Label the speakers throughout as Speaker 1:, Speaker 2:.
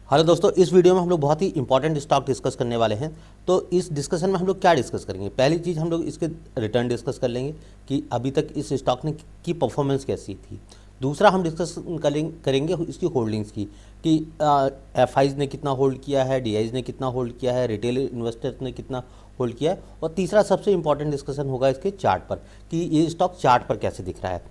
Speaker 1: Hello दोस्तों, इस video में हम लोग बहुत ही इंपॉर्टेंट स्टॉक डिस्कस करने वाले हैं। तो इस डिस्कशन में हम लोग क्या डिस्कस करेंगे? पहली चीज़ हम लोग इसके रिटर्न डिस्कस कर लेंगे कि अभी तक इस स्टॉक ने की परफॉर्मेंस कैसी थी। दूसरा हम डिस्कस करेंगे इसकी होल्डिंग्स की कि एफ आईज ने कितना होल्ड किया है, डी आईज ने कितना होल्ड किया है, रिटेल इन्वेस्टर्स ने कितना होल्ड किया है। और तीसरा सबसे इंपॉर्टेंट डिस्कशन होगा इसके चार्ट पर कि ये स्टॉक चार्ट पर कैसे दिख रहा है।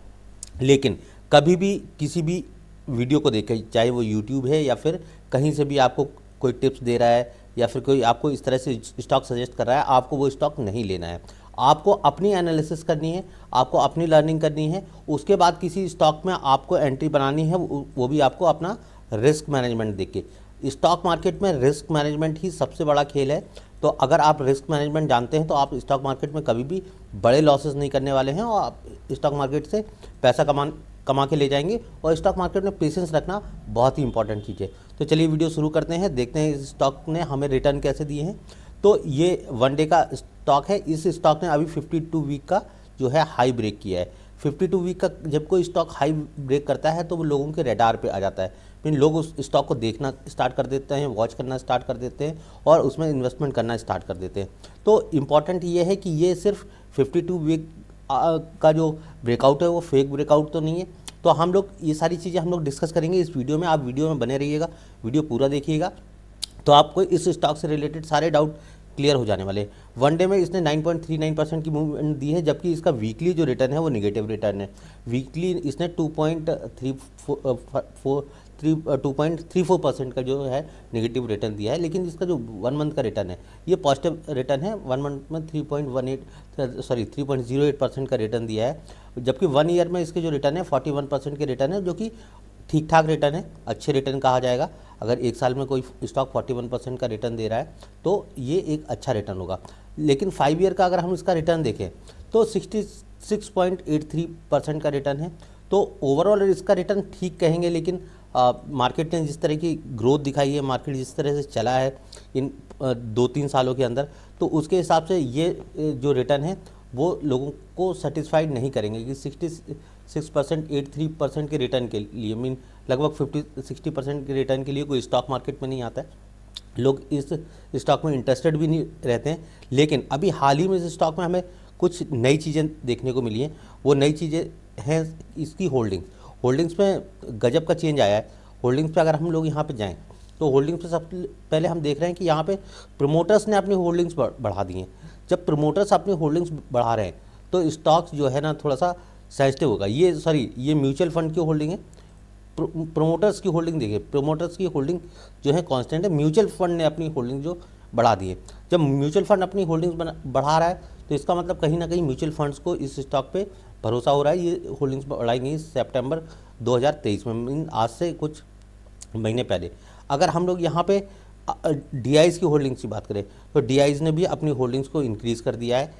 Speaker 1: लेकिन कभी भी किसी भी वीडियो को देखें, चाहे वो यूट्यूब है या फिर कहीं से भी आपको कोई टिप्स दे रहा है या फिर कोई आपको इस तरह से स्टॉक सजेस्ट कर रहा है, आपको वो स्टॉक नहीं लेना है। आपको अपनी एनालिसिस करनी है, आपको अपनी लर्निंग करनी है। उसके बाद किसी स्टॉक में आपको एंट्री बनानी है, वो भी आपको अपना रिस्क मैनेजमेंट देख के। स्टॉक मार्केट में रिस्क मैनेजमेंट ही सबसे बड़ा खेल है। तो अगर आप रिस्क मैनेजमेंट जानते हैं तो आप स्टॉक मार्केट में कभी भी बड़े लॉसेस नहीं करने वाले हैं और आप स्टॉक मार्केट से पैसा कमा के ले जाएंगे। और स्टॉक मार्केट में पेशेंस रखना बहुत ही इंपॉर्टेंट चीज़ है। तो चलिए वीडियो शुरू करते हैं, देखते हैं इस स्टॉक ने हमें रिटर्न कैसे दिए हैं। तो ये वन डे का स्टॉक है। इस स्टॉक ने अभी 52 वीक का जो है हाई ब्रेक किया है। 52 वीक का जब कोई स्टॉक हाई ब्रेक करता है तो वो लोगों के रडार पे आ जाता है। फिर लोग उस स्टॉक को देखना स्टार्ट कर देते हैं, वॉच करना स्टार्ट कर देते हैं और उसमें इन्वेस्टमेंट करना स्टार्ट कर देते हैं। तो इम्पॉर्टेंट ये है कि ये सिर्फ 52 वीक का जो ब्रेकआउट है वो फेक ब्रेकआउट तो नहीं है। तो हम लोग ये सारी चीज़ें हम लोग डिस्कस करेंगे इस वीडियो में। आप वीडियो में बने रहिएगा, वीडियो पूरा देखिएगा तो आपको इस स्टॉक से रिलेटेड सारे डाउट क्लियर हो जाने वाले। वन डे में इसने 9.39% की मूवमेंट दी है, जबकि इसका वीकली जो रिटर्न है वो निगेटिव रिटर्न है। वीकली इसने 2.34% का जो है निगेटिव रिटर्न दिया है। लेकिन इसका जो 1 मंथ का रिटर्न है ये पॉजिटिव रिटर्न है। 1 मंथ में 3.08% का रिटर्न दिया है, जबकि 1 ईयर में इसके जो रिटर्न है 41% के रिटर्न है, जो कि ठीक ठाक रिटर्न है, अच्छे रिटर्न कहा जाएगा। अगर एक साल में कोई स्टॉक 41% का रिटर्न दे रहा है तो ये एक अच्छा रिटर्न होगा। लेकिन 5 ईयर का अगर हम इसका रिटर्न देखें तो 66.83% का रिटर्न है। तो ओवरऑल इसका रिटर्न ठीक कहेंगे, लेकिन मार्केट ने जिस तरह की ग्रोथ दिखाई है, मार्केट जिस तरह से चला है इन 2-3 सालों के अंदर, तो उसके हिसाब से ये जो रिटर्न है वो लोगों को सेटिस्फाइड नहीं करेंगे कि 66% 83% के रिटर्न के लिए लगभग 50-60% के रिटर्न के लिए कोई स्टॉक मार्केट में नहीं आता है। लोग इस स्टॉक में इंटरेस्टेड भी नहीं रहते हैं। लेकिन अभी हाल ही में इस स्टॉक में हमें कुछ नई चीज़ें देखने को मिली हैं। वो नई चीज़ें हैं इसकी होल्डिंग्स में गजब का चेंज आया है। होल्डिंग्स पे अगर हम लोग यहाँ पे जाएं तो होल्डिंग्स पे सबसे पहले हम देख रहे हैं कि यहाँ पे प्रमोटर्स ने अपनी होल्डिंग्स बढ़ा दी हैं। जब प्रमोटर्स अपनी होल्डिंग्स बढ़ा रहे हैं तो स्टॉक्स जो है ना थोड़ा सा सेंसिटिव होगा। ये म्यूचुअल फंड की होल्डिंग है। प्रोमोटर्स की होल्डिंग देखिए, प्रोमोटर्स की होल्डिंग जो है कांस्टेंट है। म्यूचुअल फंड ने अपनी होल्डिंग जो बढ़ा दी है। जब म्यूचुअल फंड अपनी होल्डिंग्स बढ़ा रहा है तो इसका मतलब कहीं ना कहीं म्यूचुअल फंड्स को इस स्टॉक पे भरोसा हो रहा है। ये होल्डिंग्स बढ़ाई गई सितंबर 2023 में, आज से कुछ महीने पहले। अगर हम लोग यहाँ पे डीआईज़ की होल्डिंग्स की बात करें तो डीआईज़ ने भी अपनी होल्डिंग्स को इंक्रीज़ कर दिया है।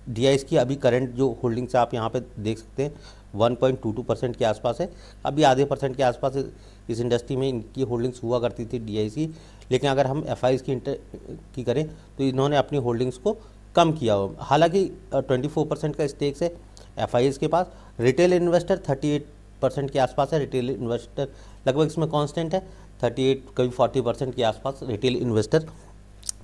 Speaker 1: डीआईज़ की अभी करंट जो होल्डिंग्स आप यहाँ पे देख सकते हैं 1.22% के आसपास है। अभी आधे % के आसपास इस इंडस्ट्री में इनकी होल्डिंग्स हुआ करती थी डीआईज़ की। लेकिन अगर हम एफआईज़ की करें तो इन्होंने अपनी होल्डिंग्स को कम किया हो। हालांकि 24% का स्टेक्स है एफआईज़ के पास। रिटेल इन्वेस्टर 38% के आसपास है। रिटेल इन्वेस्टर लगभग इसमें कांस्टेंट है, 38 कभी 40% के आसपास रिटेल इन्वेस्टर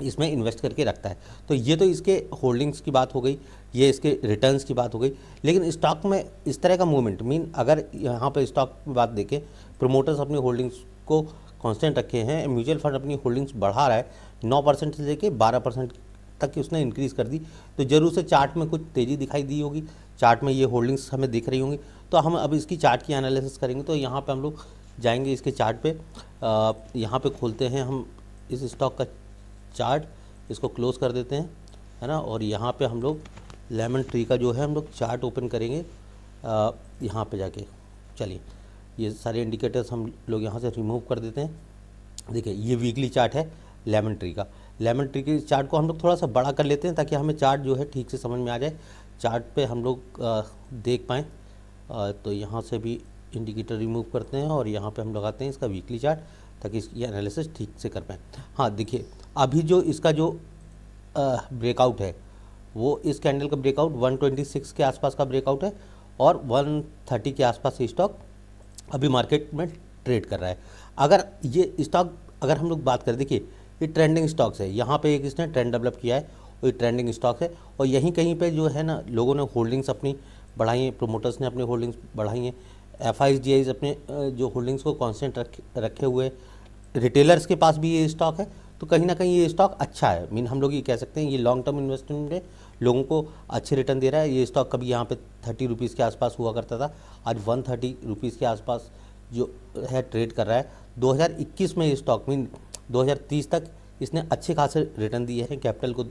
Speaker 1: इसमें इन्वेस्ट करके रखता है। तो ये तो इसके होल्डिंग्स की बात हो गई, ये इसके रिटर्न्स की बात हो गई। लेकिन स्टॉक में इस तरह का मूवमेंट अगर यहाँ पर स्टॉक की बात देखें, प्रमोटर्स अपनी होल्डिंग्स को कांस्टेंट रखे हैं, म्यूचुअल फंड अपनी होल्डिंग्स बढ़ा रहा है, 9% से लेके 12% तक की उसने इंक्रीज़ कर दी। तो जरूर से चार्ट में कुछ तेज़ी दिखाई दी होगी, चार्ट में ये होल्डिंग्स हमें दिख रही होंगी। तो हम अब इसकी चार्ट की एनालिसिस करेंगे। तो यहाँ पर हम लोग जाएंगे इसके चार्ट पे। यहाँ पे खोलते हैं हम इस स्टॉक का चार्ट, इसको क्लोज़ कर देते हैं, है ना। और यहाँ पे हम लोग लेमन ट्री का जो है हम लोग चार्ट ओपन करेंगे यहाँ पे जाके। चलिए, ये सारे इंडिकेटर्स हम लोग यहाँ से रिमूव कर देते हैं। देखिए, ये वीकली चार्ट है लेमन ट्री का। लेमन ट्री के चार्ट को हम लोग थोड़ा सा बड़ा कर लेते हैं ताकि हमें चार्ट जो है ठीक से समझ में आ जाए, चार्ट पे हम लोग देख पाएँ। तो यहाँ से भी इंडिकेटर रिमूव करते हैं और यहाँ पे हम लगाते हैं इसका वीकली चार्ट ताकि इसकी एनालिसिस ठीक से कर पाएँ। हाँ, देखिए, अभी जो इसका जो ब्रेकआउट है वो इस कैंडल का ब्रेकआउट 126 के आसपास का ब्रेकआउट है और 130 के आसपास स्टॉक अभी मार्केट में ट्रेड कर रहा है। अगर ये स्टॉक अगर हम लोग बात करें, देखिए ये ट्रेंडिंग स्टॉक्स है, यहाँ पे एक इसने ट्रेंड डेवलप किया है और ये ट्रेंडिंग स्टॉक है, और यहीं कहीं पे जो है ना लोगों ने होल्डिंग्स अपनी बढ़ाई हैं, प्रोमोटर्स ने अपनी होल्डिंग्स बढ़ाई हैं, FIIs अपने जो होल्डिंग्स को कांस्टेंट रखे हुए, रिटेलर्स के पास भी ये स्टॉक है। तो कहीं ना कहीं ये स्टॉक अच्छा है, मीन हम लोग ये कह सकते हैं ये लॉन्ग टर्म इन्वेस्टमेंट में लोगों को अच्छे रिटर्न दे रहा है। ये स्टॉक कभी यहाँ पे 30 रुपीज़ के आसपास हुआ करता था, आज 130 रुपीज़ के आसपास जो है ट्रेड कर रहा है। 2021 में ये स्टॉक मीन 2030 तक इसने अच्छे खासे रिटर्न दिए हैं, कैपिटल को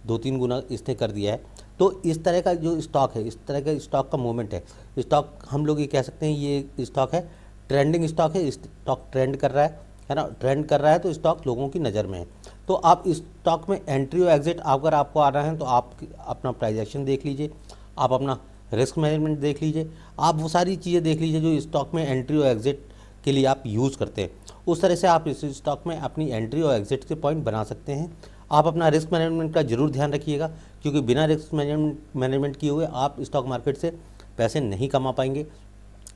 Speaker 1: 2-3 गुना इसने कर दिया है। तो इस तरह का जो स्टॉक है, इस तरह का स्टॉक का मूवमेंट है, स्टॉक हम लोग ये कह सकते हैं ये स्टॉक है ट्रेंडिंग स्टॉक है, स्टॉक ट्रेंड कर रहा है ना, ट्रेंड कर रहा है तो स्टॉक लोगों की नज़र में है। तो आप इस स्टॉक में एंट्री और एग्जिट अगर आपको आ रहा है तो आप अपना प्राइस एक्शन देख लीजिए, आप अपना रिस्क मैनेजमेंट देख लीजिए, आप वो सारी चीज़ें देख लीजिए जो स्टॉक में एंट्री और एग्जिट के लिए आप यूज़ करते हैं। उस तरह से आप इस स्टॉक में अपनी एंट्री और एग्जिट के पॉइंट बना सकते हैं। आप अपना रिस्क मैनेजमेंट का जरूर ध्यान रखिएगा, क्योंकि बिना रिस्क मैनेजमेंट किए हुए आप स्टॉक मार्केट से पैसे नहीं कमा पाएंगे।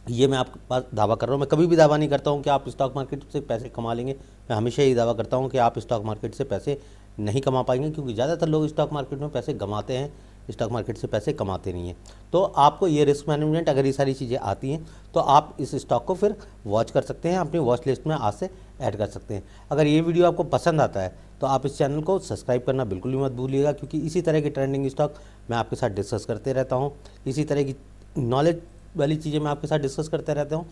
Speaker 1: ये मैं आपके पास दावा कर रहा हूँ, मैं कभी भी दावा नहीं करता हूँ कि आप स्टॉक मार्केट से पैसे कमा लेंगे। मैं हमेशा ये दावा करता हूँ कि आप स्टॉक मार्केट से पैसे नहीं कमा पाएंगे, क्योंकि ज़्यादातर लोग स्टॉक मार्केट में पैसे कमाते हैं, स्टॉक मार्केट से पैसे कमाते नहीं हैं। तो आपको ये रिस्क मैनेजमेंट अगर ये सारी चीज़ें आती हैं तो आप इस स्टॉक को फिर वॉच कर सकते हैं, अपनी वॉच लिस्ट में आज से ऐड कर सकते हैं। अगर ये वीडियो आपको पसंद आता है तो आप इस चैनल को सब्सक्राइब करना बिल्कुल भी मत भूलिएगा, क्योंकि इसी तरह के ट्रेंडिंग स्टॉक मैं आपके साथ डिस्कस करते रहता हूँ, इसी तरह की नॉलेज वाली चीज़ें मैं आपके साथ डिस्कस करते रहता हूँ।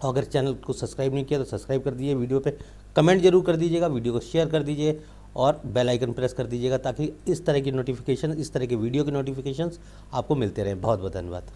Speaker 1: अगर चैनल को सब्सक्राइब नहीं किया तो सब्सक्राइब कर दीजिए, वीडियो पे कमेंट जरूर कर दीजिएगा, वीडियो को शेयर कर दीजिए और बेल आइकन प्रेस कर दीजिएगा, ताकि इस तरह की नोटिफिकेशन, इस तरह के वीडियो के नोटिफिकेशंस आपको मिलते रहें। बहुत बहुत धन्यवाद।